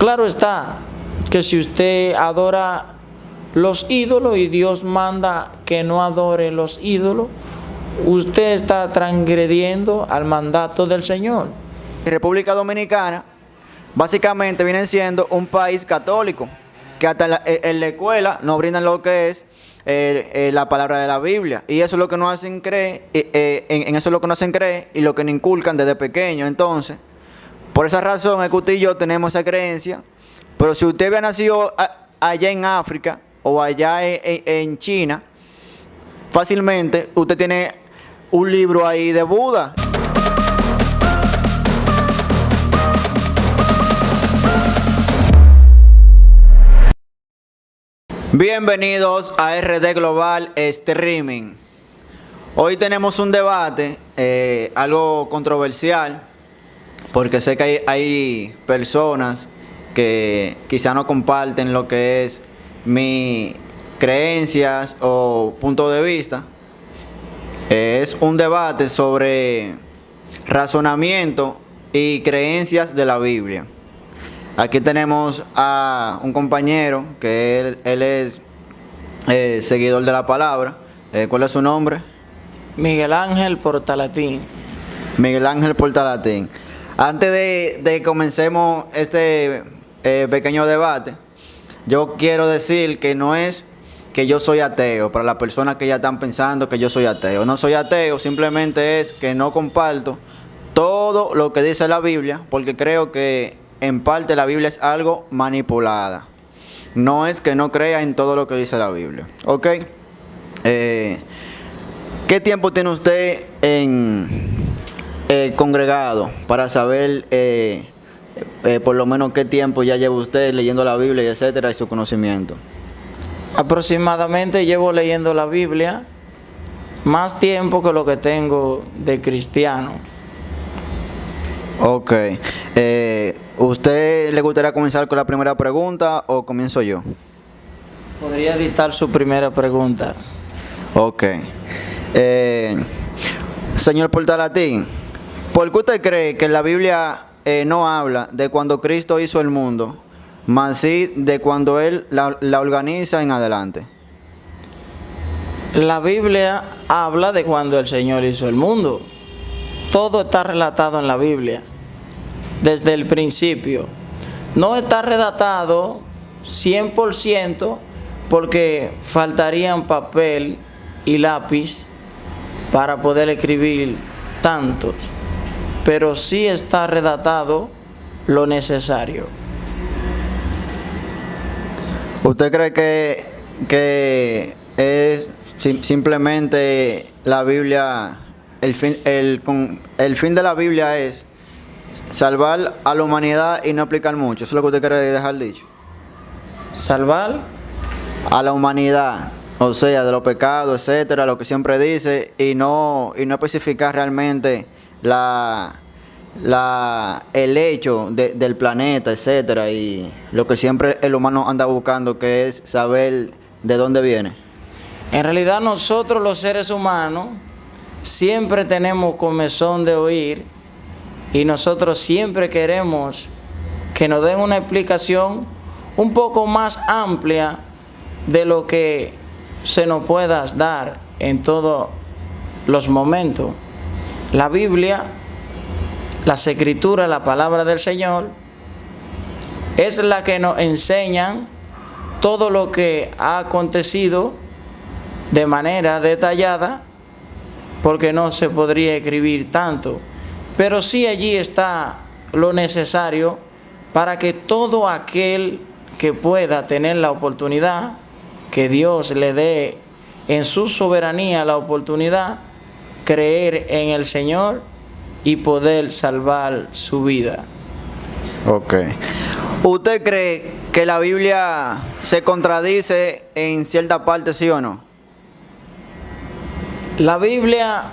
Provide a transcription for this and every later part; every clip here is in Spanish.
Claro está que si usted adora los ídolos y Dios manda que no adore los ídolos, usted está transgrediendo al mandato del Señor. República Dominicana básicamente viene siendo un país católico, que hasta en la escuela nos brindan lo que es la palabra de la Biblia, y eso es lo que nos hacen creer, en eso es lo que nos hacen creer y lo que nos inculcan desde pequeño. Entonces, por esa razón es que usted y yo tenemos esa creencia. Pero si usted había nacido allá en África o allá en China, fácilmente usted tiene un libro ahí de Buda. Bienvenidos a RD Global Streaming. Hoy tenemos un debate algo controversial, porque sé que hay personas que quizá no comparten lo que es mis creencias o punto de vista. Es un debate sobre razonamiento y creencias de la Biblia. Aquí tenemos a un compañero que él es seguidor de la palabra. ¿Cuál es su nombre? Miguel Ángel Portalatín. Miguel Ángel Portalatín. Antes de que comencemos este pequeño debate, yo quiero decir que no es que yo soy ateo, para las personas que ya están pensando que yo soy ateo. No soy ateo, simplemente es que no comparto todo lo que dice la Biblia, porque creo que en parte la Biblia es algo manipulada. No es que no crea en todo lo que dice la Biblia. ¿Ok? ¿Qué tiempo tiene usted congregado para saber por lo menos qué tiempo ya lleva usted leyendo la Biblia y etcétera, y su conocimiento? Aproximadamente llevo leyendo la Biblia más tiempo que lo que tengo de cristiano. Ok. ¿Usted le gustaría comenzar con la primera pregunta o comienzo yo? Podría dictar su primera pregunta. Ok. Señor Portalatín, ¿por qué usted cree que la Biblia no habla de cuando Cristo hizo el mundo, más sí de cuando Él la organiza en adelante? La Biblia habla de cuando el Señor hizo el mundo. Todo está relatado en la Biblia, desde el principio. No está redactado 100% porque faltarían papel y lápiz para poder escribir tantos, pero sí está redactado lo necesario. ¿Usted cree que es simplemente la Biblia, el fin de la Biblia es salvar a la humanidad y no aplicar mucho? ¿Eso es lo que usted quiere dejar dicho? ¿Salvar? A la humanidad, o sea, de los pecados, etcétera, lo que siempre dice, y no especificar realmente el hecho del planeta, etcétera, y lo que siempre el humano anda buscando, que es saber de dónde viene. En realidad nosotros los seres humanos siempre tenemos comezón de oír, y nosotros siempre queremos que nos den una explicación un poco más amplia de lo que se nos pueda dar en todos los momentos. La Biblia, las Escrituras, la palabra del Señor, es la que nos enseñan todo lo que ha acontecido de manera detallada, porque no se podría escribir tanto, pero sí allí está lo necesario para que todo aquel que pueda tener la oportunidad, que Dios le dé en su soberanía la oportunidad, creer en el Señor y poder salvar su vida. Ok. ¿Usted cree que la Biblia se contradice en cierta parte, sí o no? La Biblia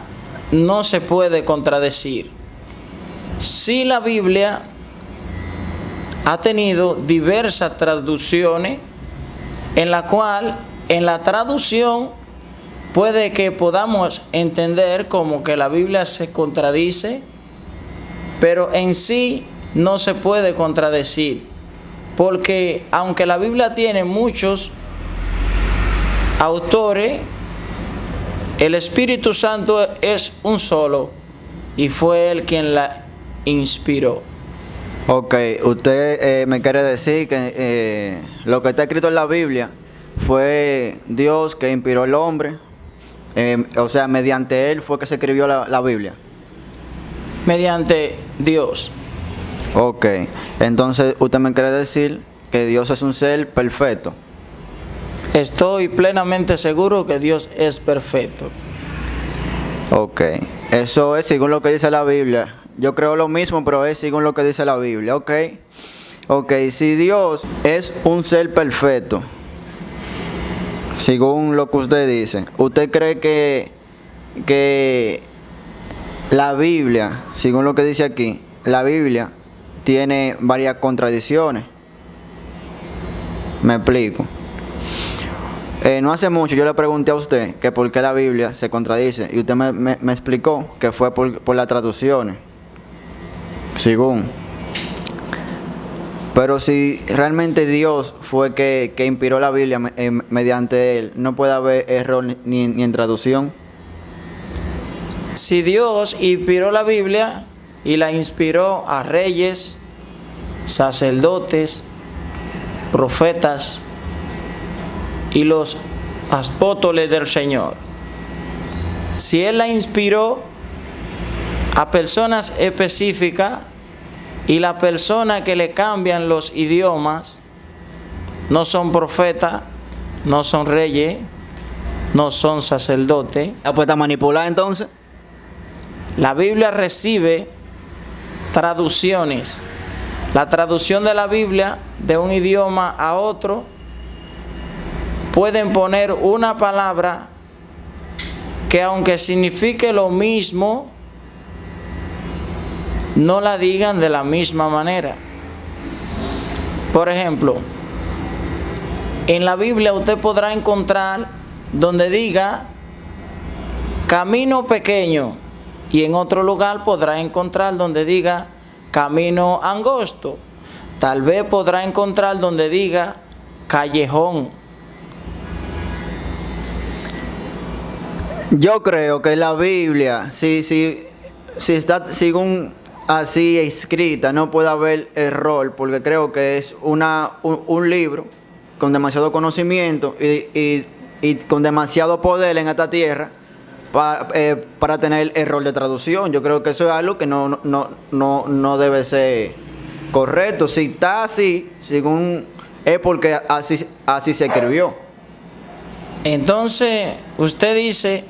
no se puede contradecir. Sí, la Biblia ha tenido diversas traducciones, en la cual en la traducción puede que podamos entender como que la Biblia se contradice, pero en sí no se puede contradecir, Porque aunque la Biblia tiene muchos autores, el Espíritu Santo es un solo y fue Él quien la inspiró. Ok, usted me quiere decir que lo que está escrito en la Biblia fue Dios que inspiró al hombre, o sea, mediante Él fue que se escribió la Biblia. Mediante Dios. Ok, entonces usted me quiere decir que Dios es un ser perfecto. Estoy plenamente seguro que Dios es perfecto. Ok, eso es según lo que dice la Biblia. Yo creo lo mismo, pero es según lo que dice la Biblia, ok. Ok, si Dios es un ser perfecto, según lo que usted dice, ¿usted cree que la Biblia, según lo que dice aquí, la Biblia tiene varias contradicciones? Me explico. No hace mucho yo le pregunté a usted que por qué la Biblia se contradice y usted me explicó que fue por las traducciones, según. Pero si realmente Dios fue que inspiró la Biblia mediante Él, no puede haber error ni en traducción. Si Dios inspiró la Biblia y la inspiró a reyes, sacerdotes, profetas y los apóstoles del Señor, si Él la inspiró a personas específicas y las personas que le cambian los idiomas no son profetas, no son reyes, no son sacerdotes. ¿La puesta manipulada entonces? La Biblia recibe traducciones. La traducción de la Biblia de un idioma a otro pueden poner una palabra que aunque signifique lo mismo, no la digan de la misma manera. Por ejemplo, en la Biblia usted podrá encontrar donde diga camino pequeño y en otro lugar podrá encontrar donde diga camino angosto. Tal vez podrá encontrar donde diga callejón. Yo creo que la Biblia, si está según así escrita, no puede haber error, porque creo que es un libro con demasiado conocimiento y con demasiado poder en esta tierra para tener error de traducción. Yo creo que eso es algo que no debe ser correcto. Si está así, según es porque así se escribió. Entonces, usted dice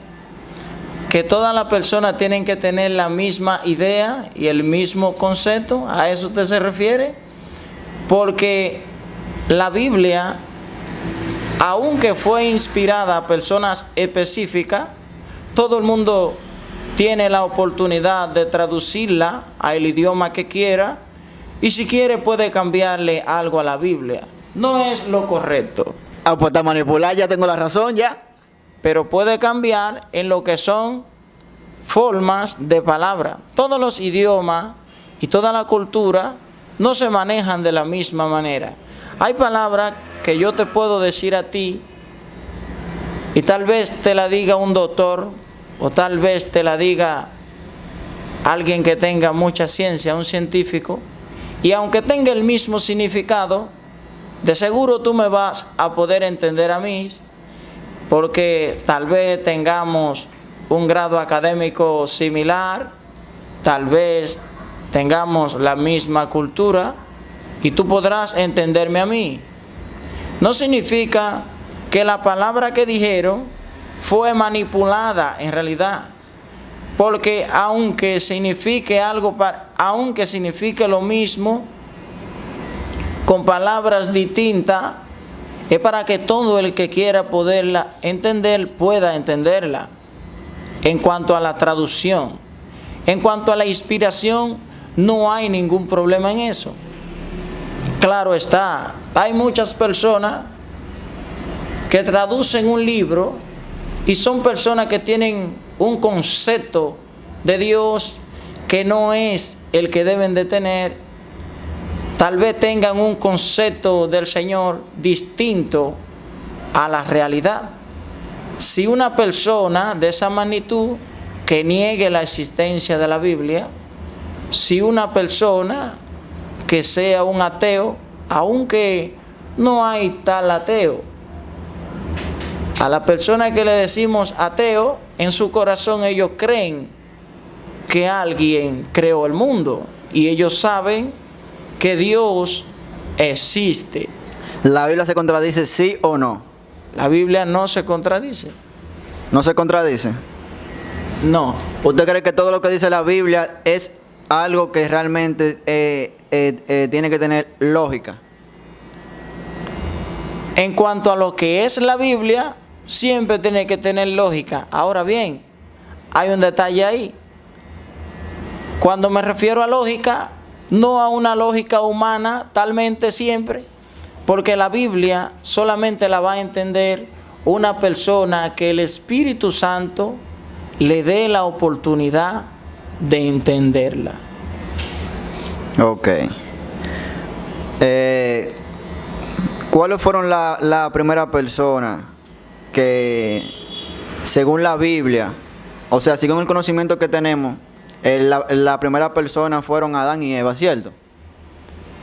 que todas las personas tienen que tener la misma idea y el mismo concepto. ¿A eso usted se refiere? Porque la Biblia, aunque fue inspirada a personas específicas, todo el mundo tiene la oportunidad de traducirla al idioma que quiera y si quiere puede cambiarle algo a la Biblia. No es lo correcto. Ah, pues está manipulada, ya tengo la razón ya. Pero puede cambiar en lo que son formas de palabra. Todos los idiomas y toda la cultura no se manejan de la misma manera. Hay palabras que yo te puedo decir a ti y tal vez te la diga un doctor o tal vez te la diga alguien que tenga mucha ciencia, un científico, y aunque tenga el mismo significado, de seguro tú me vas a poder entender a mí, porque tal vez tengamos un grado académico similar, tal vez tengamos la misma cultura y tú podrás entenderme a mí. No significa que la palabra que dijeron fue manipulada en realidad, porque aunque signifique algo, aunque signifique lo mismo, con palabras distintas, es para que todo el que quiera poderla entender pueda entenderla. En cuanto a la traducción, en cuanto a la inspiración, no hay ningún problema en eso. Claro está, hay muchas personas que traducen un libro y son personas que tienen un concepto de Dios que no es el que deben de tener. tal vez tengan un concepto del Señor distinto a la realidad. Si una persona de esa magnitud que niegue la existencia de la Biblia, si una persona que sea un ateo, aunque no hay tal ateo, a la persona que le decimos ateo, en su corazón ellos creen que alguien creó el mundo y ellos saben que Dios existe. ¿La Biblia se contradice sí o no? La Biblia no se contradice. ¿No se contradice? No. ¿Usted cree que todo lo que dice la Biblia es algo que realmente tiene que tener lógica? En cuanto a lo que es la Biblia, siempre tiene que tener lógica. Ahora bien, hay un detalle ahí. Cuando me refiero a lógica, no a una lógica humana, talmente siempre, porque la Biblia solamente la va a entender una persona que el Espíritu Santo le dé la oportunidad de entenderla. Ok. ¿Cuáles fueron la primera persona que, según la Biblia, o sea, según el conocimiento que tenemos, la primera persona fueron Adán y Eva, ¿cierto?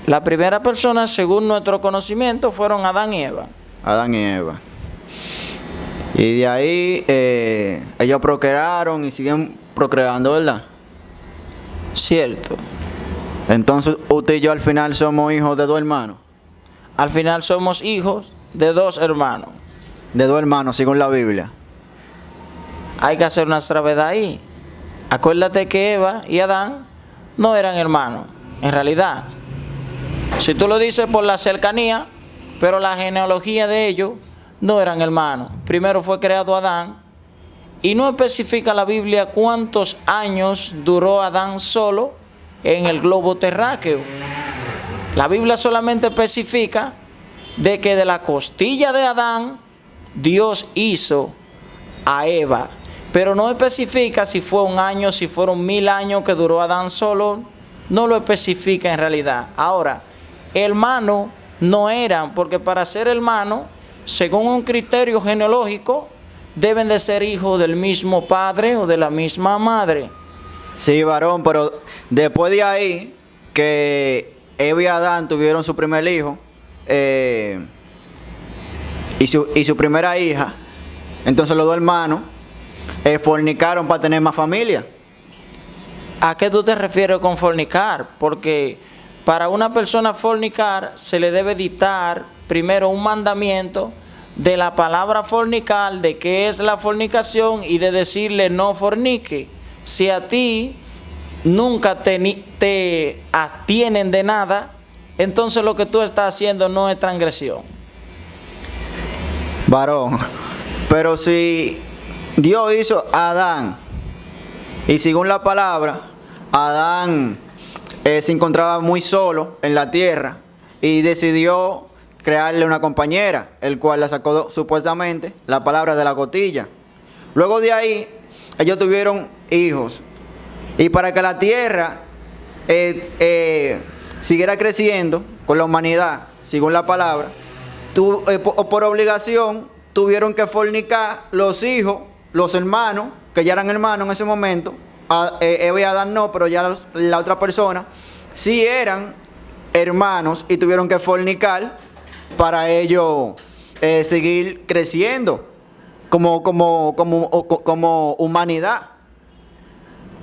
La primera persona, según nuestro conocimiento, fueron Adán y Eva. Adán y Eva. Y de ahí ellos procrearon y siguen procreando, ¿verdad? Cierto. Entonces usted y yo al final somos hijos de dos hermanos. Al final somos hijos de dos hermanos. De dos hermanos, según la Biblia. Hay que hacer una salvedad ahí. Acuérdate que Eva y Adán no eran hermanos, en realidad. Si tú lo dices por la cercanía, pero la genealogía de ellos no eran hermanos. Primero fue creado Adán y no especifica la Biblia cuántos años duró Adán solo en el globo terráqueo. La Biblia solamente especifica de que de la costilla de Adán Dios hizo a Eva, pero no especifica si fue un año, si fueron 1000 años que duró Adán solo, no lo especifica en realidad. Ahora, hermanos no eran, porque para ser hermanos, según un criterio genealógico, deben de ser hijos del mismo padre o de la misma madre. Sí, varón, pero después de ahí, que Eva y Adán tuvieron su primer hijo y su primera hija, entonces los dos hermanos fornicaron para tener más familia. ¿A qué tú te refieres con fornicar? Porque para una persona fornicar se le debe dictar primero un mandamiento de la palabra fornicar, de qué es la fornicación y de decirle no fornique. Si a ti nunca te atienen de nada, entonces lo que tú estás haciendo no es transgresión. Varón, pero si Dios hizo a Adán y según la palabra, Adán se encontraba muy solo en la tierra y decidió crearle una compañera, el cual la sacó supuestamente la palabra de la costilla. Luego de ahí, ellos tuvieron hijos. Y para que la tierra siguiera creciendo con la humanidad, según la palabra, por obligación tuvieron que fornicar los hijos, los hermanos, que ya eran hermanos en ese momento. Eva y Adán no, pero ya la otra persona sí eran hermanos y tuvieron que fornicar para ellos seguir creciendo como humanidad.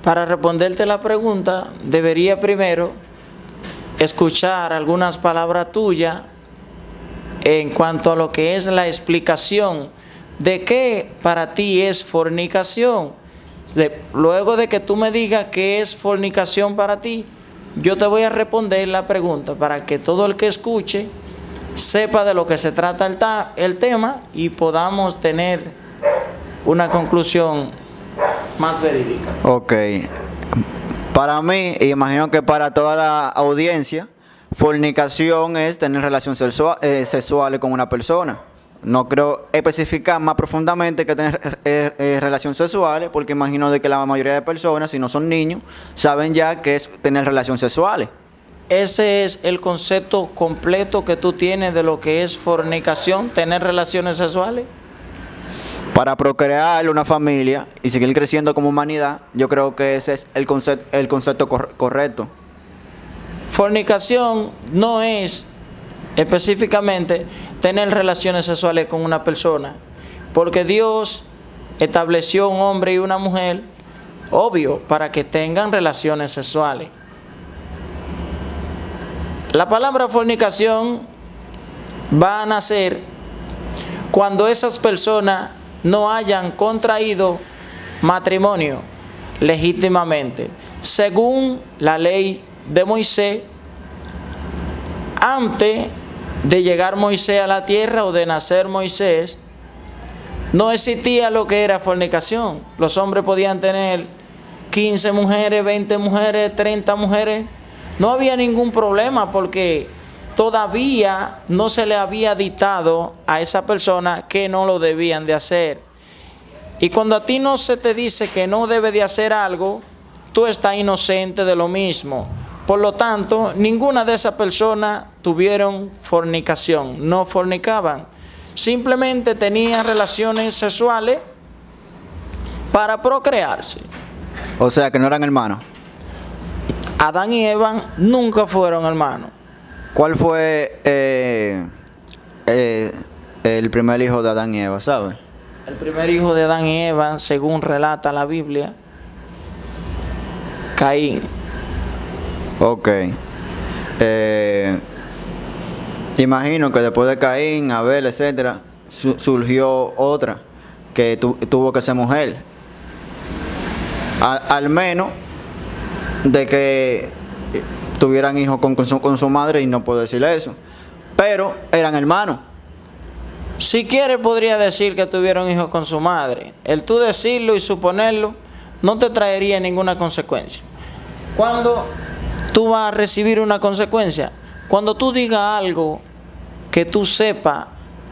Para responderte la pregunta, debería primero escuchar algunas palabras tuyas en cuanto a lo que es la explicación de qué para ti es fornicación. Luego de que tú me digas qué es fornicación para ti, yo te voy a responder la pregunta para que todo el que escuche sepa de lo que se trata el tema y podamos tener una conclusión más verídica. Ok. Para mí, y imagino que para toda la audiencia, fornicación es tener relaciones sexuales con una persona. No creo especificar más profundamente que tener relaciones sexuales, porque imagino de que la mayoría de personas, si no son niños, saben ya que es tener relaciones sexuales. ese es el concepto completo que tú tienes de lo que es fornicación, tener relaciones sexuales. Para procrear una familia y seguir creciendo como humanidad, yo creo que ese es el concepto correcto. Fornicación no es específicamente tener relaciones sexuales con una persona, porque Dios estableció un hombre y una mujer, obvio, para que tengan relaciones sexuales. La palabra fornicación va a nacer cuando esas personas no hayan contraído matrimonio legítimamente, según la ley de Moisés. Antes de llegar Moisés a la tierra o de nacer Moisés, no existía lo que era fornicación. Los hombres podían tener 15 mujeres, 20 mujeres, 30 mujeres. No había ningún problema porque todavía no se le había dictado a esa persona que no lo debían de hacer. Y cuando a ti no se te dice que no debe de hacer algo, tú estás inocente de lo mismo. Por lo tanto, ninguna de esas personas tuvieron fornicación, no fornicaban. Simplemente tenían relaciones sexuales para procrearse. O sea, que no eran hermanos. Adán y Eva nunca fueron hermanos. ¿Cuál fue el primer hijo de Adán y Eva, sabe? El primer hijo de Adán y Eva, según relata la Biblia, Caín. Ok. Imagino que después de Caín, Abel, etcétera, surgió otra que tuvo que ser mujer. Al menos de que tuvieran hijos con su madre, y no puedo decirle eso. Pero eran hermanos. Si quiere podría decir que tuvieron hijos con su madre. El tú decirlo y suponerlo no te traería ninguna consecuencia. Cuando tú vas a recibir una consecuencia, cuando tú digas algo que tú sepas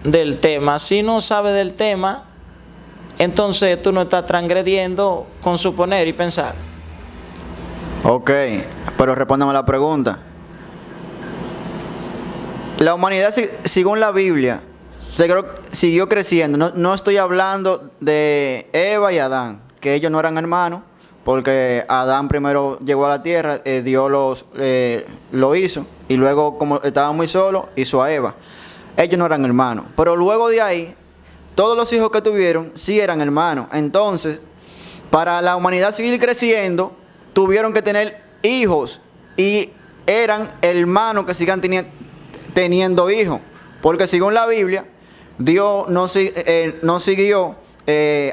del tema. Si no sabes del tema, entonces tú no estás transgrediendo con suponer y pensar. Ok, pero respóndame la pregunta. La humanidad, según la Biblia, siguió creciendo. No estoy hablando de Eva y Adán, que ellos no eran hermanos, porque Adán primero llegó a la tierra, Dios lo hizo, y luego, como estaba muy solo, hizo a Eva. Ellos no eran hermanos, pero luego de ahí, todos los hijos que tuvieron sí eran hermanos. Entonces, para la humanidad seguir creciendo, tuvieron que tener hijos, y eran hermanos que sigan teniendo hijos, porque según la Biblia, Dios no siguió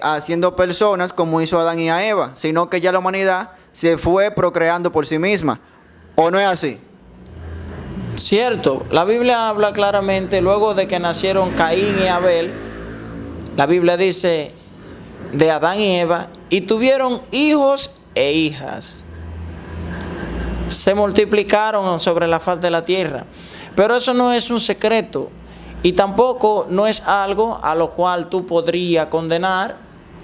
haciendo personas como hizo Adán y a Eva, sino que ya la humanidad se fue procreando por sí misma. ¿O no es así? Cierto, la Biblia habla claramente, luego de que nacieron Caín y Abel, la Biblia dice de Adán y Eva, y tuvieron hijos e hijas. Se multiplicaron sobre la faz de la tierra. Pero eso no es un secreto, y tampoco no es algo a lo cual tú podrías condenar,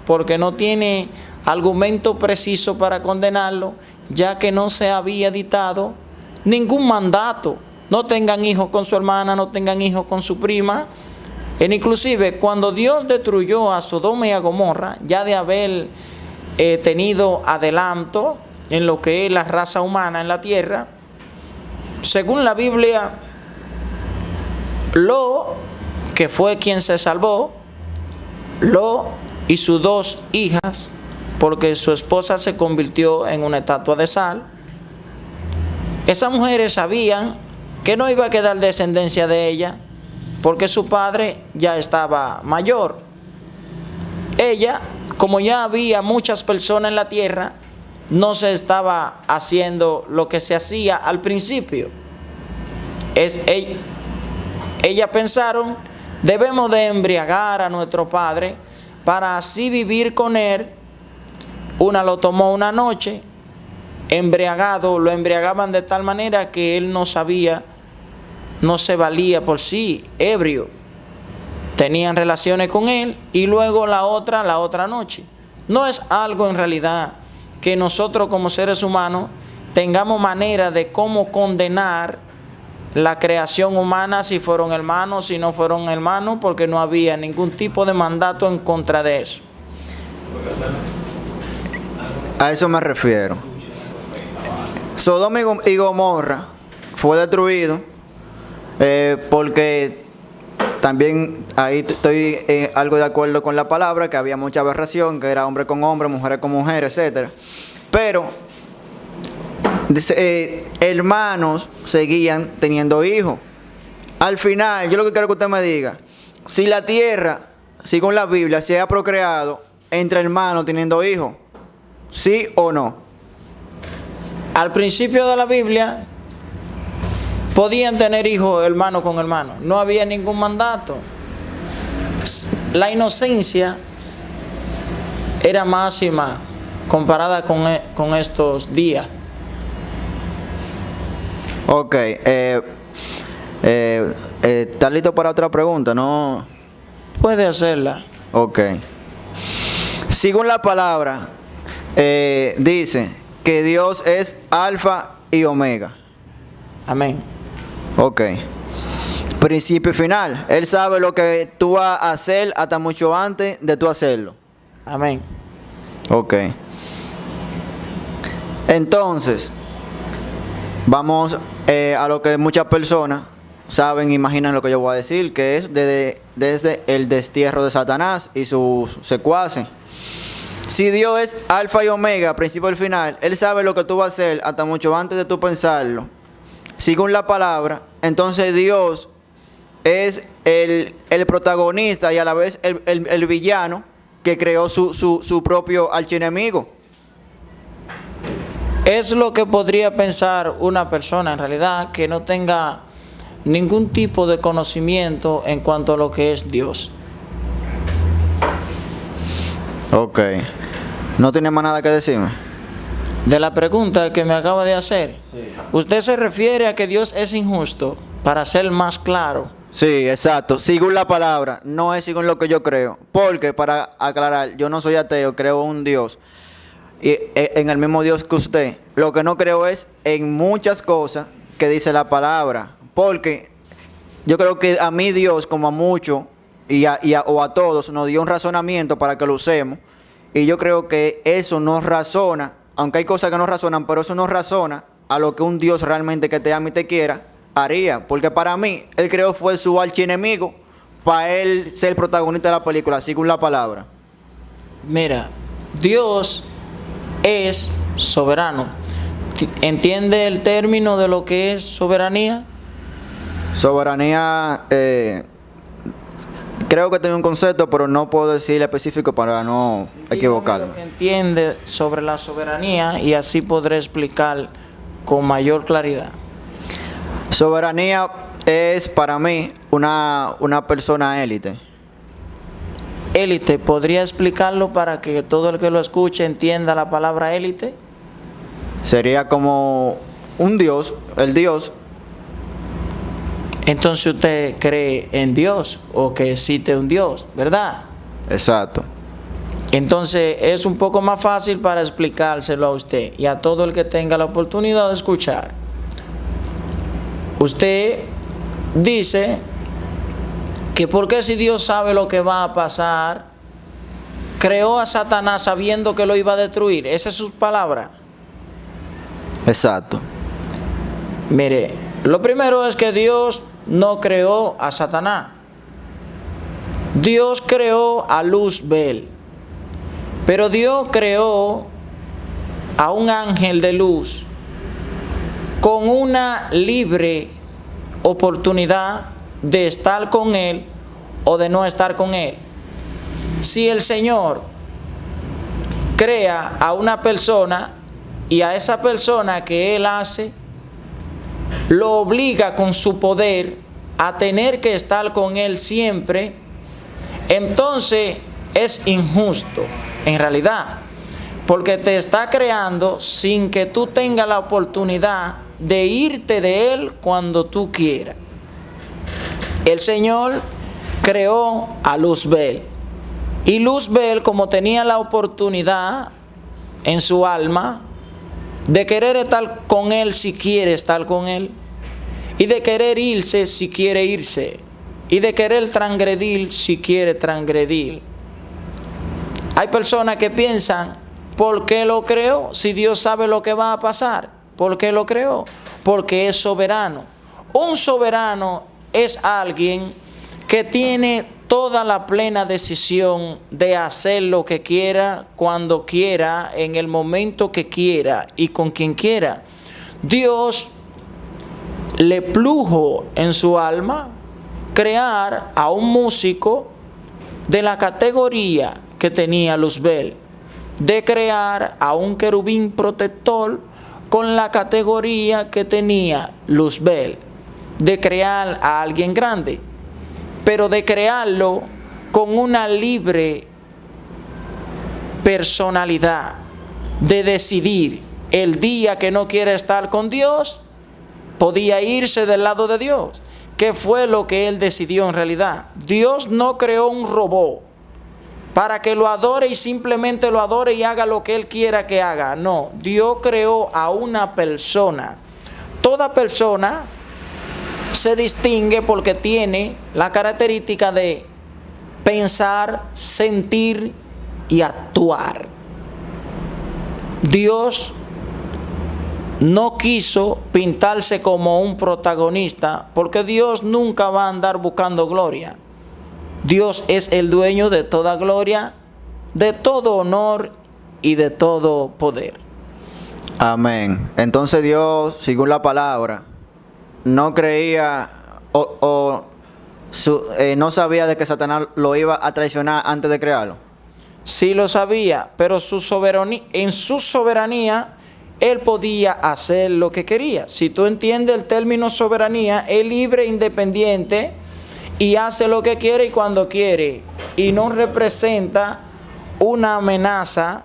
porque no tiene argumento preciso para condenarlo, ya que no se había dictado ningún mandato. No tengan hijos con su hermana, no tengan hijos con su prima. Inclusive cuando Dios destruyó a Sodoma y a Gomorra, ya de haber tenido adelanto en lo que es la raza humana en la tierra, según la Biblia, Lot, que fue quien se salvó, Lot y sus dos hijas, porque su esposa se convirtió en una estatua de sal. Esas mujeres sabían que no iba a quedar descendencia de ella, porque su padre ya estaba mayor. Ella, como ya había muchas personas en la tierra, no se estaba haciendo lo que se hacía al principio. Ellas pensaron, debemos de embriagar a nuestro padre para así vivir con él. Una lo tomó una noche, embriagado, lo embriagaban de tal manera que él no sabía, no se valía por sí, ebrio. Tenían relaciones con él, y luego la otra noche. No es algo en realidad que nosotros como seres humanos tengamos manera de cómo condenar la creación humana, si fueron hermanos, si no fueron hermanos, porque no había ningún tipo de mandato en contra de eso. A eso me refiero. Sodoma y Gomorra fue destruido porque también ahí estoy algo de acuerdo con la palabra, que había mucha aberración, que era hombre con hombre, mujeres con mujeres, etc. Pero hermanos seguían teniendo hijos. Al final, yo lo que quiero que usted me diga, si la tierra, según la Biblia, se ha procreado entre hermanos teniendo hijos, ¿sí o no? Al principio de la Biblia podían tener hijos hermano con hermano, no había ningún mandato. La inocencia era máxima comparada con estos días. Ok, ¿estás listo para otra pregunta? No. Puede hacerla. Ok. Según la palabra, dice que Dios es alfa y omega. Amén. Ok. Principio y final. Él sabe lo que tú vas a hacer hasta mucho antes de tú hacerlo. Amén. Ok. Entonces, vamos a lo que muchas personas saben, imaginan lo que yo voy a decir, que es desde el destierro de Satanás y sus secuaces. Si Dios es alfa y omega, principio y final, Él sabe lo que tú vas a hacer hasta mucho antes de tú pensarlo. Según la palabra, entonces Dios es el protagonista y a la vez el villano que creó su propio archienemigo. Es lo que podría pensar una persona en realidad que no tenga ningún tipo de conocimiento en cuanto a lo que es Dios. Ok. ¿No tiene más nada que decirme? De la pregunta que me acaba de hacer, sí. ¿Usted se refiere a que Dios es injusto? Para ser más claro. Sí, exacto. Según la palabra, no es según lo que yo creo. Porque, para aclarar, yo no soy ateo, creo en un Dios. Y en el mismo Dios que usted. Lo que no creo es en muchas cosas que dice la palabra. Porque yo creo que a mí Dios, como a muchos o a todos, nos dio un razonamiento para que lo usemos. Y yo creo que eso no razona, aunque hay cosas que no razonan, pero eso no razona a lo que un Dios realmente que te ama y te quiera haría. Porque para mí, Él creó fue su archienemigo para Él ser el protagonista de la película, según la palabra. Mira, Dios es soberano. ¿Entiende el término de lo que es soberanía? Soberanía, creo que tengo un concepto, pero no puedo decir específico para no equivocarme. Dígame lo que entiende sobre la soberanía y así podré explicar con mayor claridad. Soberanía es para mí una persona élite. Élite, ¿podría explicarlo para que todo el que lo escuche entienda la palabra élite? Sería como un Dios, el Dios. Entonces usted cree en Dios o que existe un Dios, ¿verdad? Exacto. Entonces es un poco más fácil para explicárselo a usted y a todo el que tenga la oportunidad de escuchar. Usted dice que porque si Dios sabe lo que va a pasar, creó a Satanás sabiendo que lo iba a destruir. Esa es su palabra. Exacto. Mire, lo primero es que Dios no creó a Satanás. Dios creó a Luzbel. Pero Dios creó a un ángel de luz con una libre oportunidad de estar con él o de no estar con él. Si el Señor crea a una persona y a esa persona que él hace, lo obliga con su poder a tener que estar con él siempre, entonces es injusto en realidad, porque te está creando sin que tú tengas la oportunidad de irte de él cuando tú quieras. El Señor creó a Luzbel, y Luzbel, como tenía la oportunidad en su alma de querer estar con Él si quiere estar con Él, y de querer irse si quiere irse, y de querer transgredir si quiere transgredir. Hay personas que piensan, ¿por qué lo creó? Si Dios sabe lo que va a pasar, ¿por qué lo creó? Porque es soberano. Un soberano es alguien que tiene toda la plena decisión de hacer lo que quiera, cuando quiera, en el momento que quiera y con quien quiera. Dios le plujo en su alma crear a un músico de la categoría que tenía Luzbel, de crear a un querubín protector con la categoría que tenía Luzbel, de crear a alguien grande, pero de crearlo con una libre personalidad, de decidir el día que no quiere estar con Dios, podía irse del lado de Dios. ¿Qué fue lo que él decidió en realidad? Dios no creó un robot para que lo adore y simplemente lo adore y haga lo que él quiera que haga. No, Dios creó a una persona. Toda persona se distingue porque tiene la característica de pensar, sentir y actuar. Dios no quiso pintarse como un protagonista, porque Dios nunca va a andar buscando gloria. Dios es el dueño de toda gloria, de todo honor y de todo poder. Amén. Entonces Dios, según la palabra, no creía no sabía de que Satanás lo iba a traicionar antes de crearlo. Sí lo sabía, pero en su soberanía, él podía hacer lo que quería. Si tú entiendes el término soberanía, es libre, independiente y hace lo que quiere y cuando quiere. Y no representa una amenaza,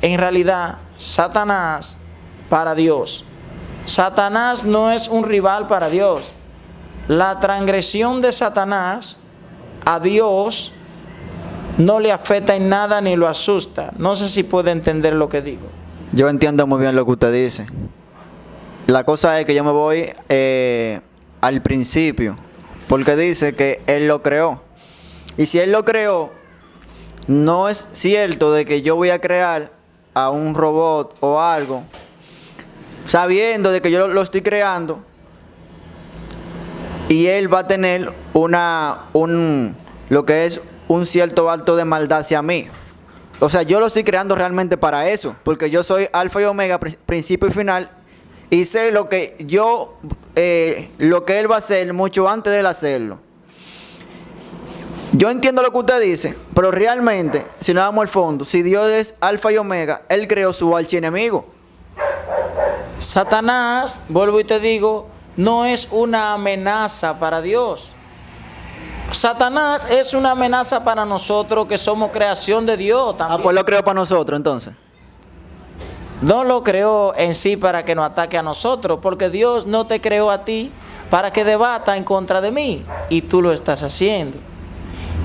en realidad, Satanás para Dios. Satanás no es un rival para Dios. La transgresión de Satanás a Dios no le afecta en nada ni lo asusta. No sé si puede entender lo que digo. Yo entiendo muy bien lo que usted dice. La cosa es que yo me voy al principio, porque dice que Él lo creó. Y si Él lo creó, no es cierto de que yo voy a crear a un robot o algo, sabiendo de que yo lo estoy creando, y Él va a tener lo que es un cierto acto de maldad hacia mí. O sea, yo lo estoy creando realmente para eso, porque yo soy alfa y omega, principio y final, y sé lo que Él va a hacer mucho antes de él hacerlo. Yo entiendo lo que usted dice, pero realmente, si nos vamos al fondo, si Dios es alfa y omega, Él creó su archienemigo. Satanás, vuelvo y te digo, no es una amenaza para Dios. Satanás es una amenaza para nosotros que somos creación de Dios también. Pues lo creó para nosotros entonces. No lo creó en sí para que nos ataque a nosotros, porque Dios no te creó a ti para que debata en contra de mí, y tú lo estás haciendo.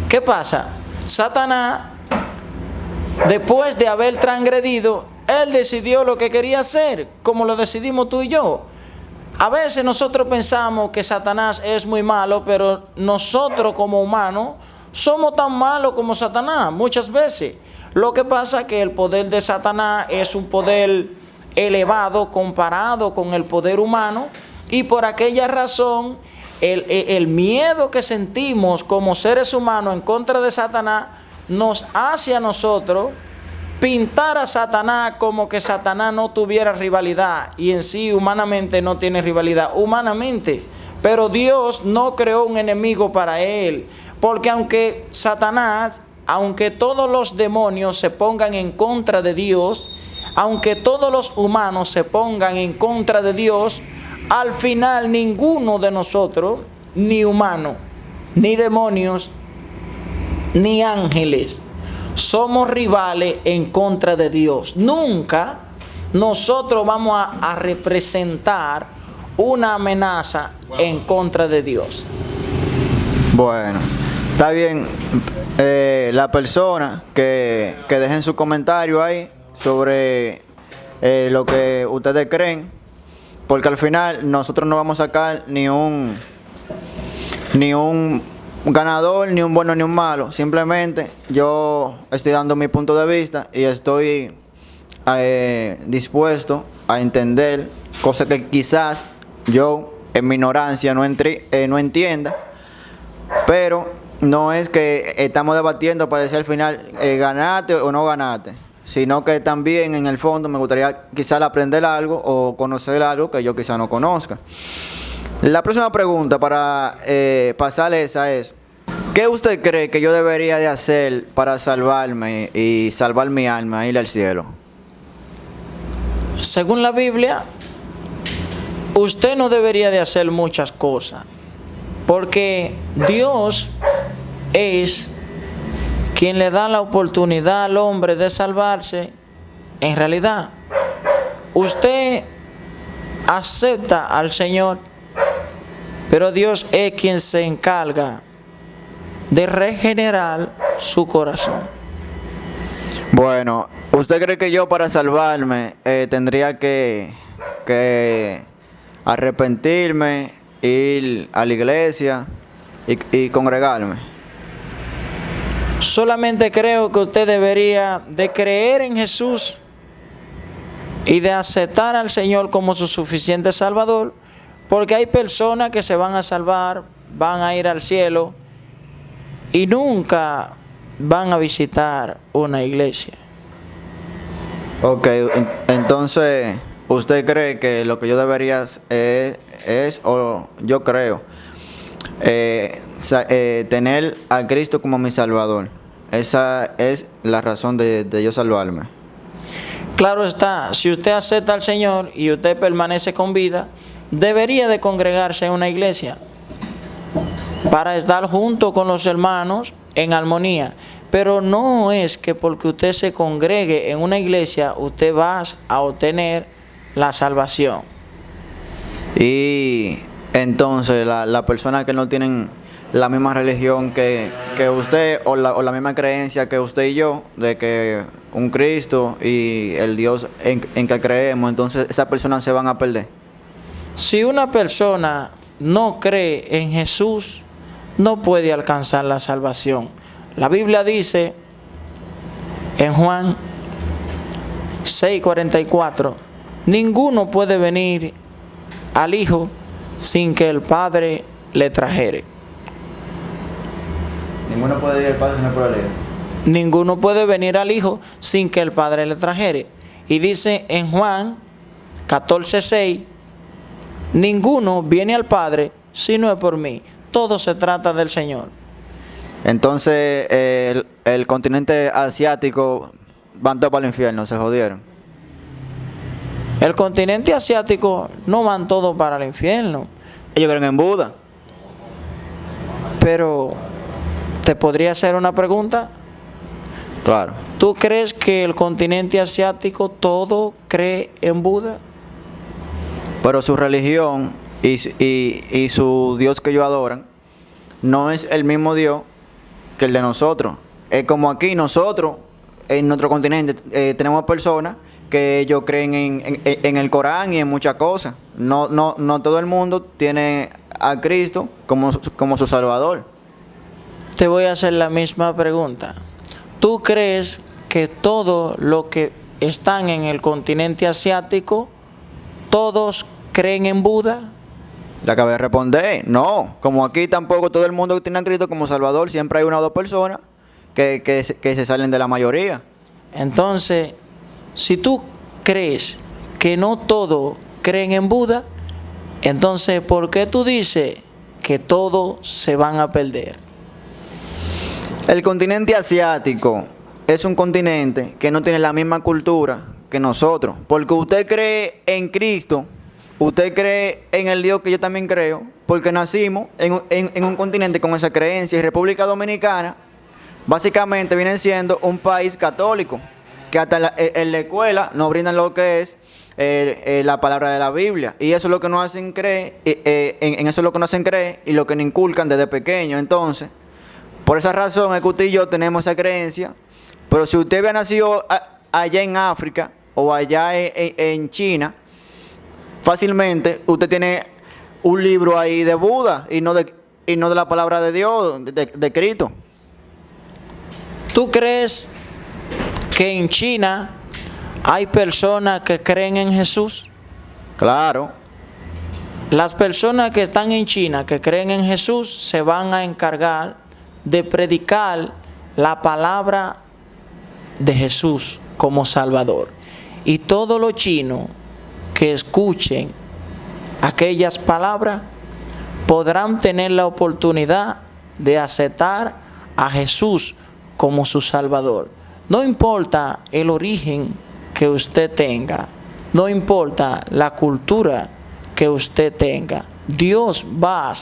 ¿Qué pasa? Satanás, después de haber transgredido, él decidió lo que quería hacer, como lo decidimos tú y yo. A veces nosotros pensamos que Satanás es muy malo, pero nosotros como humanos somos tan malos como Satanás muchas veces. Lo que pasa es que el poder de Satanás es un poder elevado comparado con el poder humano, y por aquella razón el miedo que sentimos como seres humanos en contra de Satanás nos hace a nosotros pintar a Satanás como que Satanás no tuviera rivalidad, y en sí humanamente no tiene rivalidad humanamente, pero Dios no creó un enemigo para él, porque aunque Satanás, aunque todos los demonios se pongan en contra de Dios, aunque todos los humanos se pongan en contra de Dios, al final ninguno de nosotros, ni humano, ni demonios, ni ángeles, somos rivales en contra de Dios. Nunca nosotros vamos a representar una amenaza en contra de Dios. Bueno, está bien. La persona que dejen su comentario ahí sobre lo que ustedes creen, porque al final nosotros no vamos a sacar ni un ganador, ni un bueno, ni un malo. Simplemente yo estoy dando mi punto de vista y estoy dispuesto a entender cosas que quizás yo en mi ignorancia no entienda, pero no es que estamos debatiendo para decir al final ganaste o no ganaste, sino que también en el fondo me gustaría quizás aprender algo o conocer algo que yo quizás no conozca. La próxima pregunta para pasarle esa es: ¿qué usted cree que yo debería de hacer para salvarme y salvar mi alma e ir al cielo? Según la Biblia, usted no debería de hacer muchas cosas, porque Dios es quien le da la oportunidad al hombre de salvarse. En realidad, usted acepta al Señor, pero Dios es quien se encarga de regenerar su corazón. Bueno, ¿usted cree que yo para salvarme tendría que arrepentirme, ir a la iglesia y congregarme? Solamente creo que usted debería de creer en Jesús y de aceptar al Señor como su suficiente Salvador, porque hay personas que se van a salvar, van a ir al cielo y nunca van a visitar una iglesia. Ok, entonces, ¿usted cree que lo que yo debería o yo creo, tener a Cristo como mi Salvador? Esa es la razón de yo salvarme. Claro está, si usted acepta al Señor y usted permanece con vida, debería de congregarse en una iglesia para estar junto con los hermanos en armonía. Pero no es que porque usted se congregue en una iglesia, usted va a obtener la salvación. Y entonces las personas que no tienen la misma religión que usted o la misma creencia que usted y yo, de que un Cristo y el Dios en que creemos, entonces esas personas se van a perder. Si una persona no cree en Jesús, no puede alcanzar la salvación. La Biblia dice en Juan 6:44, ninguno puede venir al Hijo sin que el Padre le trajere. Ninguno puede ir al Padre sin por el Hijo. Ninguno puede venir al Hijo sin que el Padre le trajere. Y dice en Juan 14:6, ninguno viene al Padre si no es por mí. Todo se trata del Señor. Entonces el continente asiático van todos para el infierno, se jodieron. El continente asiático no van todos para el infierno. Ellos creen en Buda. Pero, ¿te podría hacer una pregunta? Claro. ¿Tú crees que el continente asiático todo cree en Buda? Pero su religión y su Dios que ellos adoran no es el mismo Dios que el de nosotros. Es como aquí nosotros, en nuestro continente, tenemos personas que ellos creen en el Corán y en muchas cosas. No todo el mundo tiene a Cristo como su Salvador. Te voy a hacer la misma pregunta. ¿Tú crees que todo lo que están en el continente asiático, todos creen en Buda? Le acabé de responder, no. Como aquí tampoco todo el mundo tiene a Cristo como Salvador, siempre hay una o dos personas que se salen de la mayoría. Entonces, si tú crees que no todos creen en Buda, entonces, ¿por qué tú dices que todos se van a perder? El continente asiático es un continente que no tiene la misma cultura que nosotros. Porque usted cree en Cristo, usted cree en el Dios que yo también creo, porque nacimos en un continente con esa creencia. Y República Dominicana básicamente viene siendo un país católico, que hasta en la escuela nos brindan lo que es la palabra de la Biblia. Y eso es lo que nos hacen creer, en eso es lo que nos hacen creer y lo que nos inculcan desde pequeño. Entonces, por esa razón es que usted y yo tenemos esa creencia. Pero si usted había nacido allá en África, o allá en China, fácilmente usted tiene un libro ahí de Buda y no de la palabra de Dios, de Cristo. ¿Tú crees que en China hay personas que creen en Jesús? Claro. Las personas que están en China, que creen en Jesús, se van a encargar de predicar la palabra de Jesús como Salvador. Y todos los chinos que escuchen aquellas palabras podrán tener la oportunidad de aceptar a Jesús como su Salvador. No importa el origen que usted tenga, no importa la cultura que usted tenga, Dios va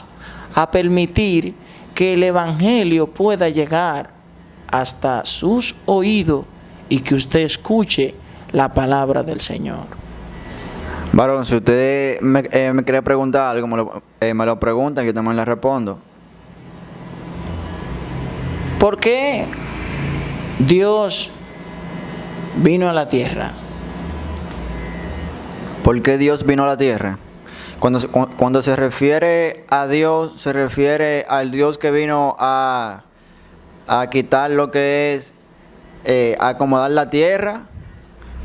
a permitir que el Evangelio pueda llegar hasta sus oídos y que usted escuche la palabra del Señor. Varón, si usted me quiere preguntar algo, me lo preguntan, yo también le respondo. ¿Por qué Dios vino a la tierra? ¿Por qué Dios vino a la tierra? Cuando se refiere a Dios, se refiere al Dios que vino a quitar lo que es acomodar la tierra,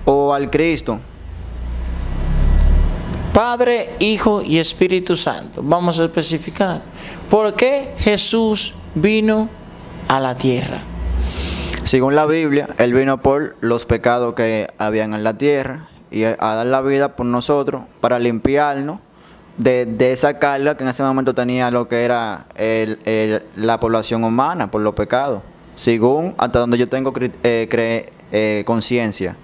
o al Cristo. Padre, Hijo y Espíritu Santo. Vamos a especificar. ¿Por qué Jesús vino a la tierra? Según la Biblia, Él vino por los pecados que habían en la tierra y a dar la vida por nosotros para limpiarnos de esa carga que en ese momento tenía lo que era la población humana por los pecados, según hasta donde yo tengo conciencia.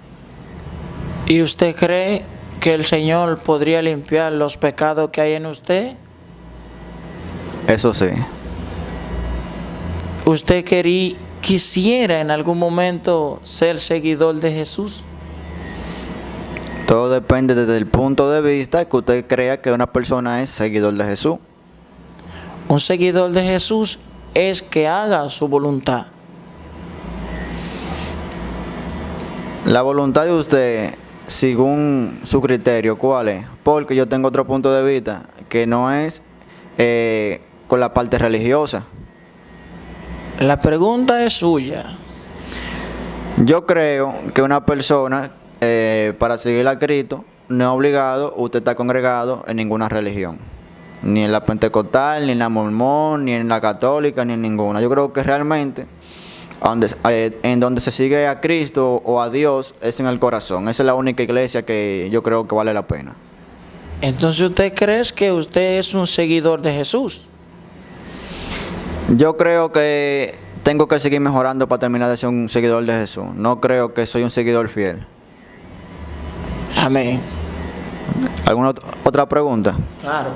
¿Y usted cree que el Señor podría limpiar los pecados que hay en usted? Eso sí. ¿Usted quisiera en algún momento ser seguidor de Jesús? Todo depende desde el punto de vista que usted crea que una persona es seguidor de Jesús. Un seguidor de Jesús es que haga su voluntad. La voluntad de usted, según su criterio, ¿cuál es? Porque yo tengo otro punto de vista, que no es con la parte religiosa. La pregunta es suya. Yo creo que una persona, para seguir a Cristo, no es obligado, usted está congregado en ninguna religión. Ni en la pentecostal, ni en la mormón, ni en la católica, ni en ninguna. Yo creo que realmente en donde se sigue a Cristo o a Dios es en el corazón. Esa es la única iglesia que yo creo que vale la pena. Entonces, ¿usted cree que usted es un seguidor de Jesús? Yo creo que tengo que seguir mejorando para terminar de ser un seguidor de Jesús. No creo que soy un seguidor fiel. Amén. ¿Alguna otra pregunta? Claro.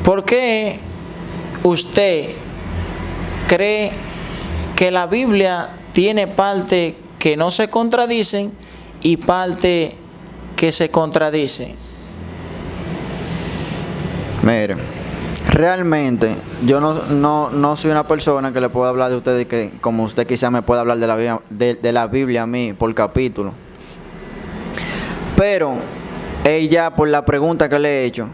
¿Por qué usted cree que la Biblia tiene parte que no se contradicen y parte que se contradicen? Mire, realmente yo no soy una persona que le pueda hablar de usted, que como usted quizás me pueda hablar de la Biblia a mí por capítulo. Pero ella, por la pregunta que le he hecho,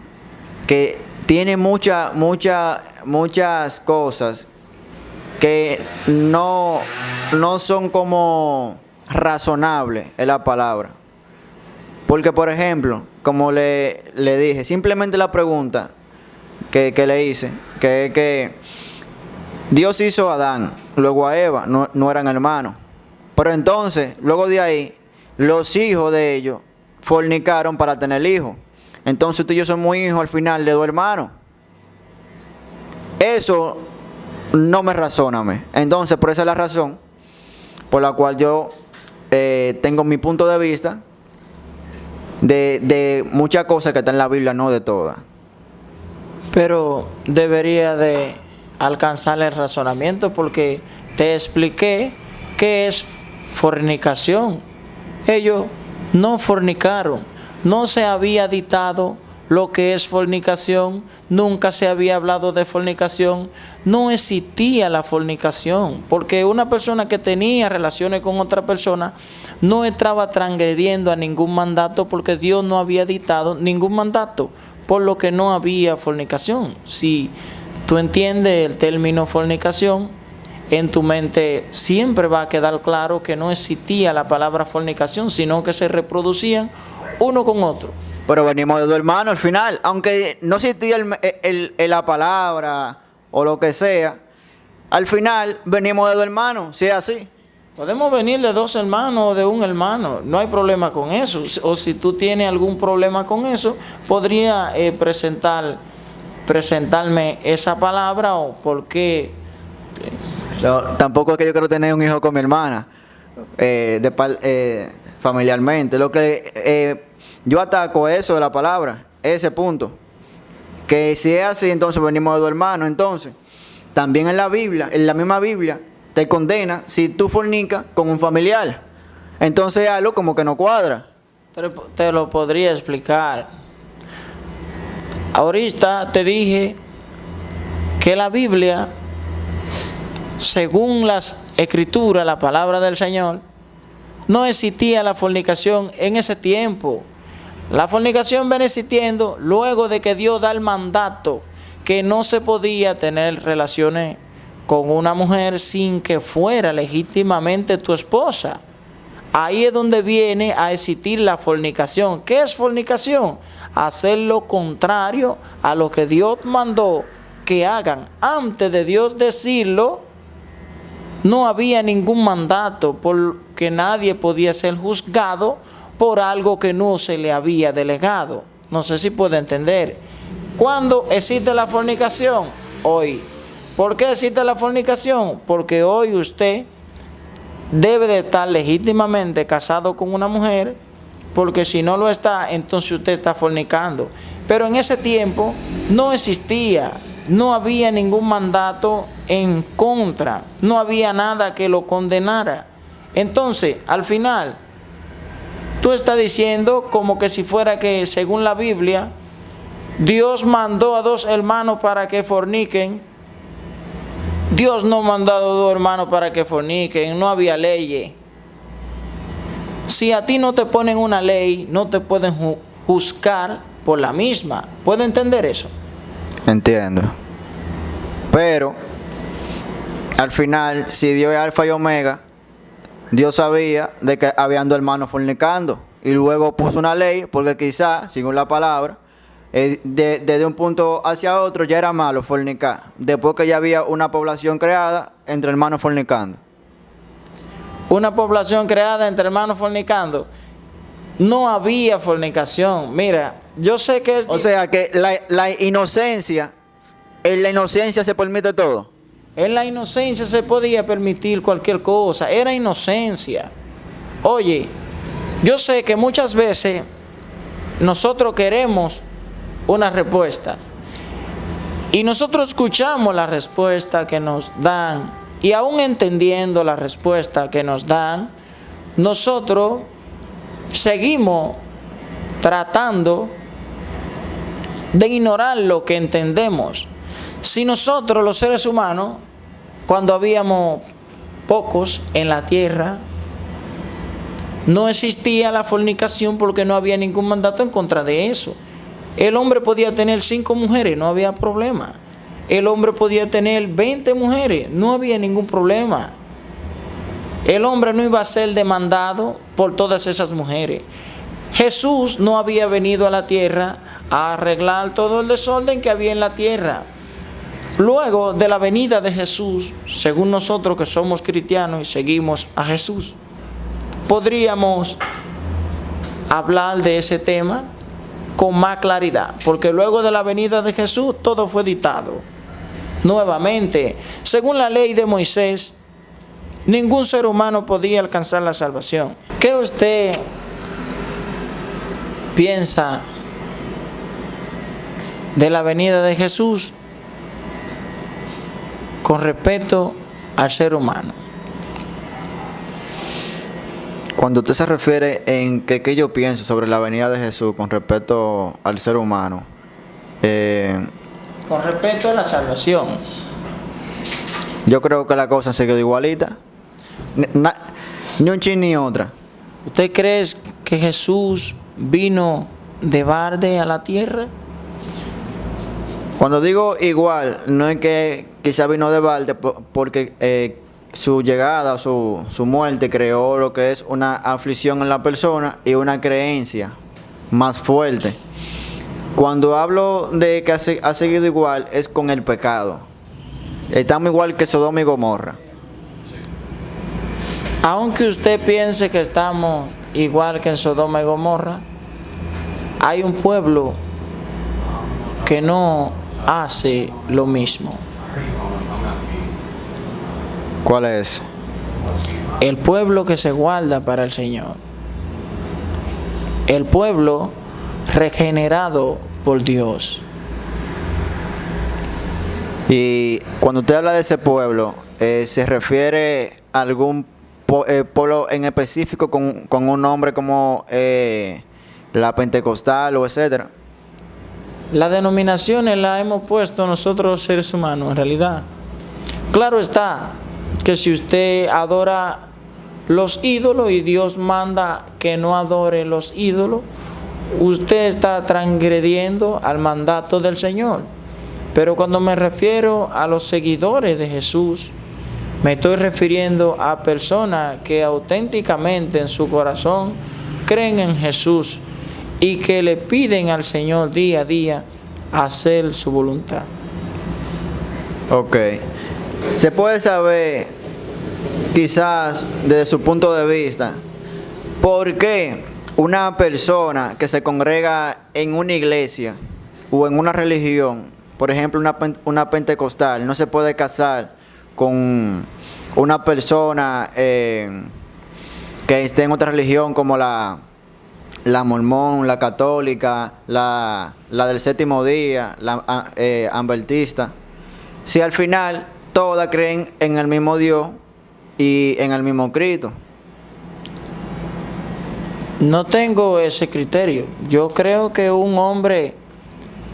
que tiene muchas cosas que no son como razonables en la palabra. Porque, por ejemplo, como le dije, simplemente la pregunta que le hice, que Dios hizo a Adán, luego a Eva, no eran hermanos. Pero entonces, luego de ahí, los hijos de ellos fornicaron para tener hijos. Entonces usted y yo somos hijos al final de dos hermanos. Eso no me razona a mí. Entonces, por esa es la razón por la cual yo tengo mi punto de vista de muchas cosas que están en la Biblia, no de todas. Pero debería de alcanzar el razonamiento, porque te expliqué qué es fornicación. Ellos no fornicaron, no se había dictado lo que es fornicación, nunca se había hablado de fornicación, no existía la fornicación, porque una persona que tenía relaciones con otra persona no estaba transgrediendo a ningún mandato, porque Dios no había dictado ningún mandato, por lo que no había fornicación. Si tú entiendes el término fornicación, en tu mente siempre va a quedar claro que no existía la palabra fornicación, sino que se reproducían uno con otro. Pero venimos de dos hermanos al final. Aunque no existía la palabra o lo que sea, al final venimos de dos hermanos, si es así. Podemos venir de dos hermanos o de un hermano, no hay problema con eso. O si tú tienes algún problema con eso, podría presentarme esa palabra o por qué. No, tampoco es que yo quiero tener un hijo con mi hermana, familiarmente. Lo que yo ataco eso de la palabra, ese punto. Que si es así, entonces venimos de dos hermanos. Entonces, también en la Biblia, en la misma Biblia, te condena si tú fornicas con un familiar. Entonces algo como que no cuadra. Te lo podría explicar. Ahorita te dije que la Biblia, según las escrituras, la palabra del Señor, no existía la fornicación en ese tiempo. La fornicación viene existiendo luego de que Dios da el mandato que no se podía tener relaciones con una mujer sin que fuera legítimamente tu esposa. Ahí es donde viene a existir la fornicación. ¿Qué es fornicación? Hacer lo contrario a lo que Dios mandó que hagan. Antes de Dios decirlo, no había ningún mandato porque nadie podía ser juzgado por algo que no se le había delegado. No sé si puede entender. ¿Cuándo existe la fornicación? Hoy. ¿Por qué existe la fornicación? Porque hoy usted debe de estar legítimamente casado con una mujer, porque si no lo está, entonces usted está fornicando. Pero en ese tiempo no existía, no había ningún mandato en contra, no había nada que lo condenara. Entonces, al final, tú estás diciendo como que si fuera que, según la Biblia, Dios mandó a dos hermanos para que forniquen. Dios no mandó a dos hermanos para que forniquen, no había leyes. Si a ti no te ponen una ley, no te pueden juzgar por la misma. ¿Puede entender eso? Entiendo. Pero, al final, si Dios es alfa y omega, Dios sabía de que habían dos hermanos fornicando. Y luego puso una ley, porque quizás, según la palabra, desde un punto hacia otro ya era malo fornicar. Después que ya había una población creada entre hermanos fornicando. Una población creada entre hermanos fornicando. No había fornicación. Mira, yo sé que es... O sea que la inocencia, en la inocencia se permite todo. En la inocencia se podía permitir cualquier cosa. Era inocencia. Oye, yo sé que muchas veces nosotros queremos una respuesta y nosotros escuchamos la respuesta que nos dan, y aún entendiendo la respuesta que nos dan, nosotros seguimos tratando de ignorar lo que entendemos. Si nosotros los seres humanos, cuando habíamos pocos en la tierra, no existía la fornicación porque no había ningún mandato en contra de eso. El hombre podía tener 5 mujeres, no había problema. El hombre podía tener 20 mujeres, no había ningún problema. El hombre no iba a ser demandado por todas esas mujeres. Jesús no había venido a la tierra a arreglar todo el desorden que había en la tierra. Luego de la venida de Jesús, según nosotros que somos cristianos y seguimos a Jesús, podríamos hablar de ese tema con más claridad, porque luego de la venida de Jesús todo fue dictado. Nuevamente, según la ley de Moisés, ningún ser humano podía alcanzar la salvación. ¿Qué usted piensa de la venida de Jesús con respecto al ser humano? Cuando usted se refiere en que yo pienso sobre la venida de Jesús con respecto al ser humano, Con respecto a la salvación, yo creo que la cosa se quedó igualita. Ni un chin ni otra. ¿usted cree que Jesús vino de balde a la tierra? Cuando digo igual, no es que quizá vino de balde porque su llegada o su muerte creó lo que es una aflicción en la persona y una creencia más fuerte. Cuando hablo de que ha seguido igual es con el pecado. Estamos igual que Sodoma y Gomorra. Aunque usted piense que estamos igual que en Sodoma y Gomorra, hay un pueblo que no hace lo mismo. ¿Cuál es? El pueblo que se guarda para el Señor. El pueblo regenerado por Dios. Y cuando usted habla de ese pueblo, ¿se refiere a algún pueblo en específico con un nombre como la Pentecostal o etcétera? Las denominaciones las hemos puesto nosotros los seres humanos, en realidad. Claro está que si usted adora los ídolos y Dios manda que no adore los ídolos, usted está transgrediendo al mandato del Señor. Pero cuando me refiero a los seguidores de Jesús, me estoy refiriendo a personas que auténticamente en su corazón creen en Jesús y que le piden al Señor día a día hacer su voluntad. Ok. Se puede saber, quizás desde su punto de vista, por qué una persona que se congrega en una iglesia o en una religión, por ejemplo una pentecostal, no se puede casar con una persona que esté en otra religión como la mormón, la católica, la del séptimo día, la adventista, si al final todas creen en el mismo Dios y en el mismo Cristo? No tengo ese criterio. Yo creo que un hombre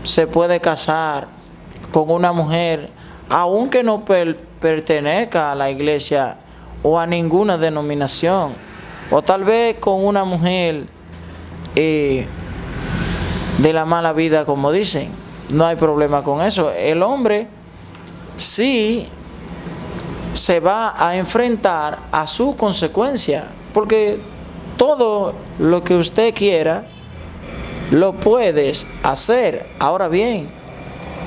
se puede casar con una mujer aunque no pertenezca a la iglesia o a ninguna denominación, o tal vez con una mujer de la mala vida, como dicen. No hay problema con eso. El hombre sí se va a enfrentar a su consecuencia, porque todo lo que usted quiera lo puedes hacer. Ahora bien,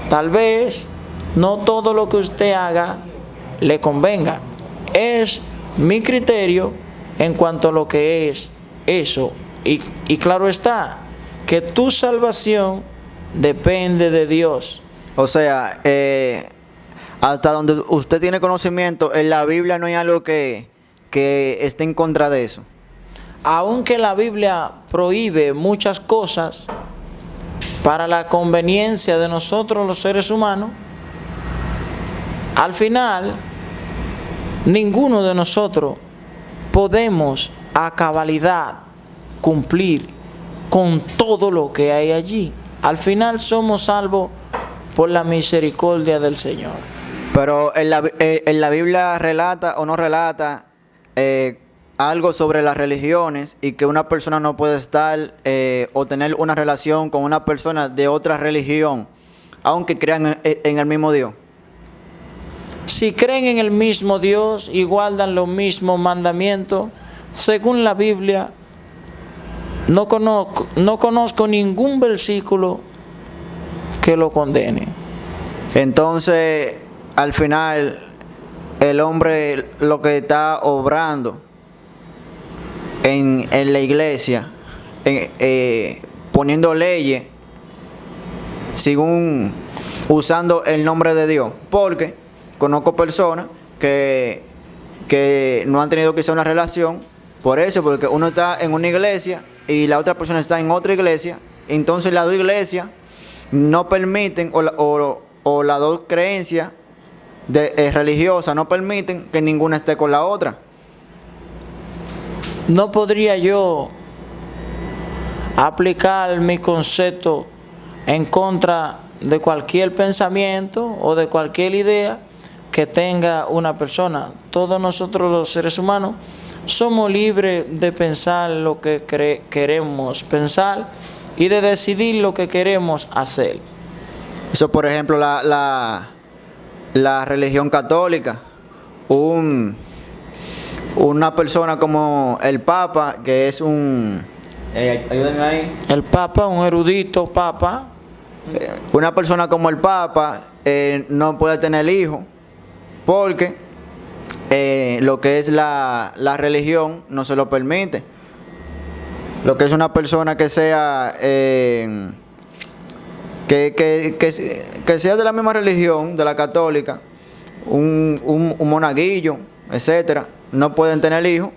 tal vez no todo lo que usted haga le convenga. Es mi criterio en cuanto a lo que es eso. Y claro está, que tu salvación depende de Dios. O sea, hasta donde usted tiene conocimiento, en la Biblia no hay algo que esté en contra de eso. Aunque la Biblia prohíbe muchas cosas para la conveniencia de nosotros los seres humanos, al final ninguno de nosotros podemos a cabalidad cumplir con todo lo que hay allí. Al final somos salvos por la misericordia del Señor. Pero en la Biblia relata o no relata algo sobre las religiones y que una persona no puede estar o tener una relación con una persona de otra religión, aunque crean en el mismo Dios. Si creen en el mismo Dios y guardan los mismos mandamientos, según la Biblia, no conozco ningún versículo que lo condene. Entonces, al final, el hombre lo que está obrando en la iglesia, poniendo leyes, según usando el nombre de Dios, porque conozco personas que no han tenido quizá una relación, por eso, porque uno está en una iglesia y la otra persona está en otra iglesia, entonces las dos iglesias no permiten, o las dos creencias religiosas no permiten que ninguna esté con la otra. no podría yo aplicar mi concepto en contra de cualquier pensamiento o de cualquier idea que tenga una persona. Todos nosotros los seres humanos somos libres de pensar lo que queremos pensar y de decidir lo que queremos hacer. Eso, por ejemplo, la religión católica, una persona como el Papa, que es ayúdenme ahí. El Papa, un erudito Papa. Una persona como el Papa no puede tener hijos porque lo que es la religión no se lo permite. Lo que es una persona que sea que sea de la misma religión, de la católica, un monaguillo, etcétera, no pueden tener hijos.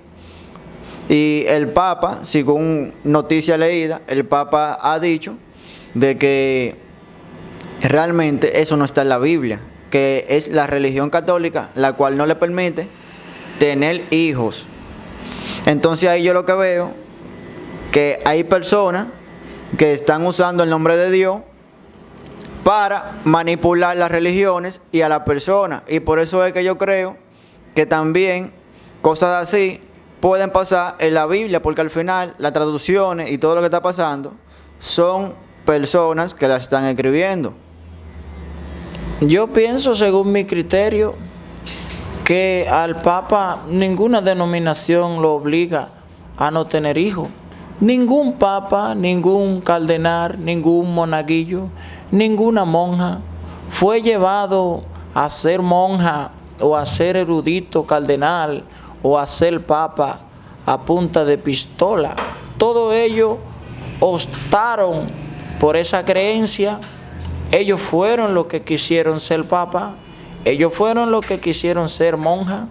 Y el Papa, según noticia leída, el Papa ha dicho de que realmente eso no está en la Biblia, que es la religión católica la cual no le permite tener hijos. Entonces ahí yo lo que veo que hay personas que están usando el nombre de Dios para manipular las religiones y a la persona, y por eso es que yo creo que también cosas así pueden pasar en la Biblia, porque al final las traducciones y todo lo que está pasando son personas que las están escribiendo. Yo pienso, según mi criterio, que al Papa ninguna denominación lo obliga a no tener hijos. Ningún Papa, ningún cardenal, ningún monaguillo, ninguna monja fue llevado a ser monja o a ser erudito cardenal o a ser Papa a punta de pistola. Todo ello optaron por esa creencia. Ellos fueron los que quisieron ser Papa, ellos fueron los que quisieron ser monja,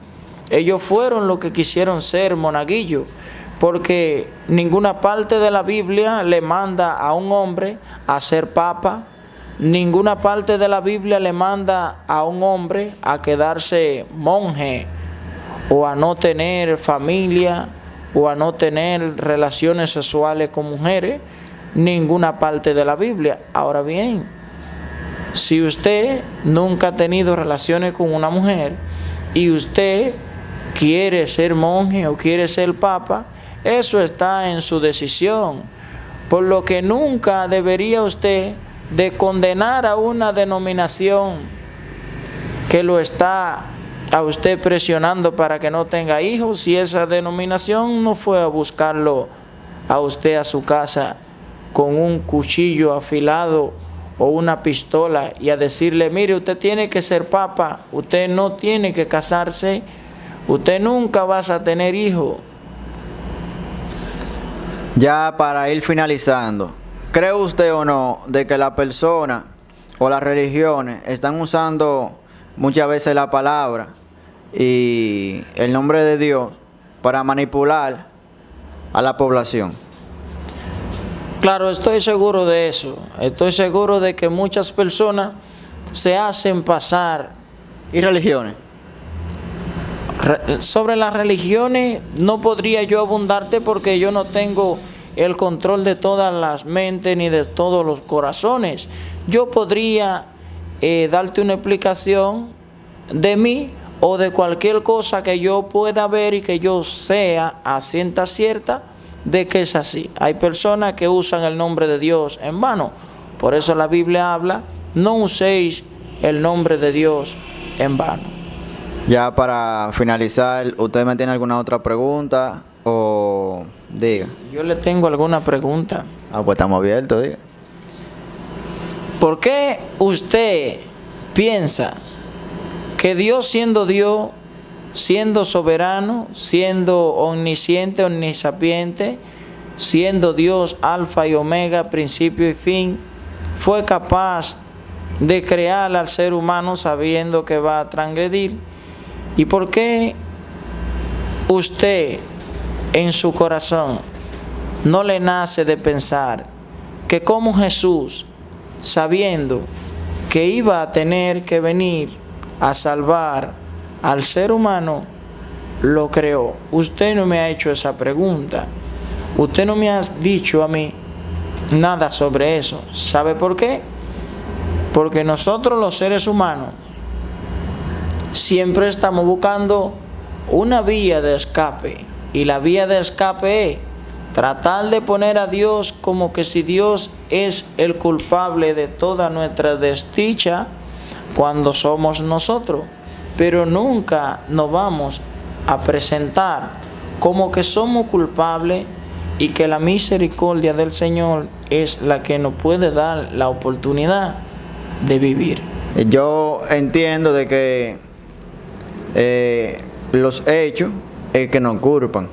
ellos fueron los que quisieron ser monaguillo, porque ninguna parte de la Biblia le manda a un hombre a ser Papa, ninguna parte de la Biblia le manda a un hombre a quedarse monje o a no tener familia o a no tener relaciones sexuales con mujeres, ninguna parte de la Biblia. Ahora bien, si usted nunca ha tenido relaciones con una mujer y usted quiere ser monje o quiere ser Papa, eso está en su decisión. Por lo que nunca debería usted de condenar a una denominación que lo está a usted presionando para que no tenga hijos, si esa denominación no fue a buscarlo a usted a su casa con un cuchillo afilado o una pistola y a decirle: mire, usted tiene que ser Papa, usted no tiene que casarse, usted nunca va a tener hijos. Ya para ir finalizando, ¿cree usted o no de que la persona o las religiones están usando muchas veces la palabra y el nombre de Dios para manipular a la población? Claro, estoy seguro de eso. Estoy seguro de que muchas personas se hacen pasar. ¿Y religiones? Sobre las religiones no podría yo abundarte porque yo no tengo el control de todas las mentes ni de todos los corazones. Yo podría darte una explicación de mí o de cualquier cosa que yo pueda ver y que yo sea a ciencia cierta de que es así. Hay personas que usan el nombre de Dios en vano. Por eso la Biblia habla: no uséis el nombre de Dios en vano. Ya para finalizar, ¿usted me tiene alguna otra pregunta o diga? Yo le tengo alguna pregunta. Pues estamos abiertos, diga. ¿Por qué usted piensa que Dios, siendo soberano, siendo omnisciente, omnisapiente, siendo Dios alfa y omega, principio y fin, fue capaz de crear al ser humano sabiendo que va a transgredir? ¿Y por qué usted en su corazón no le nace de pensar que como Jesús, sabiendo que iba a tener que venir a salvar al ser humano, lo creó? Usted no me ha hecho esa pregunta. Usted no me ha dicho a mí nada sobre eso. ¿Sabe por qué? Porque nosotros los seres humanos siempre estamos buscando una vía de escape. Y la vía de escape es tratar de poner a Dios como que si Dios es el culpable de toda nuestra desdicha cuando somos nosotros. Pero nunca nos vamos a presentar como que somos culpables y que la misericordia del Señor es la que nos puede dar la oportunidad de vivir. Yo entiendo de que los hechos es que nos culpan.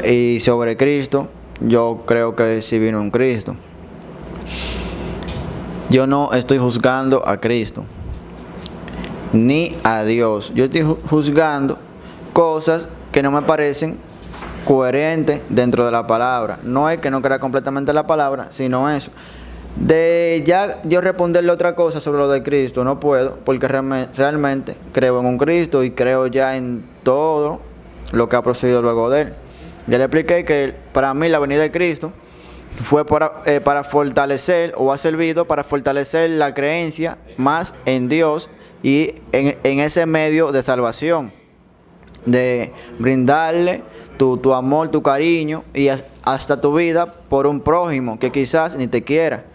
Y sobre Cristo, yo creo que sí vino un Cristo. Yo no estoy juzgando a Cristo ni a Dios. Yo estoy juzgando cosas que no me parecen coherentes dentro de la palabra. No es que no crea completamente la palabra, sino eso. De ya yo responderle otra cosa sobre lo de Cristo, no puedo, porque realmente creo en un Cristo y creo ya en todo lo que ha procedido luego de él. Ya le expliqué que para mí la venida de Cristo fue para fortalecer, o ha servido para fortalecer la creencia más en Dios y en ese medio de salvación, de brindarle tu amor, tu cariño y hasta tu vida por un prójimo que quizás ni te quiera.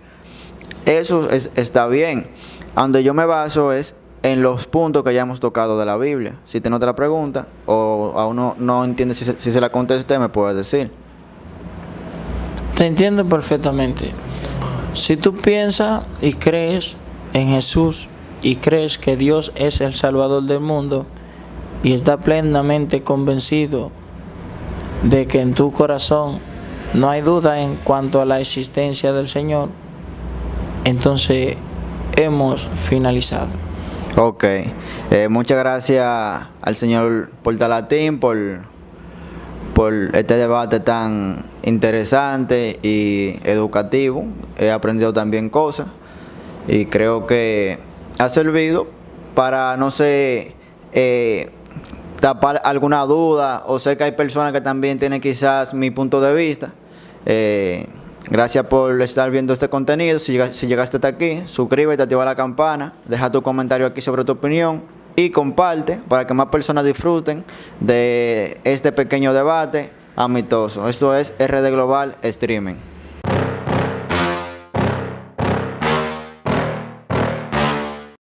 Eso está bien. Donde yo me baso es en los puntos que ya hemos tocado de la Biblia. Si tienes otra pregunta o aún no entiendes si se la contesté, me puedes decir. Te entiendo perfectamente. Si tú piensas y crees en Jesús y crees que Dios es el Salvador del mundo y estás plenamente convencido de que en tu corazón no hay duda en cuanto a la existencia del Señor, entonces hemos finalizado. Ok. Muchas gracias al señor Portalatín por este debate tan interesante y educativo. He aprendido también cosas y creo que ha servido para, no sé, tapar alguna duda, o sé que hay personas que también tienen quizás mi punto de vista. Gracias por estar viendo este contenido. Si llegaste hasta aquí, suscríbete, activa la campana, deja tu comentario aquí sobre tu opinión y comparte para que más personas disfruten de este pequeño debate amistoso. Esto es RD Global Streaming.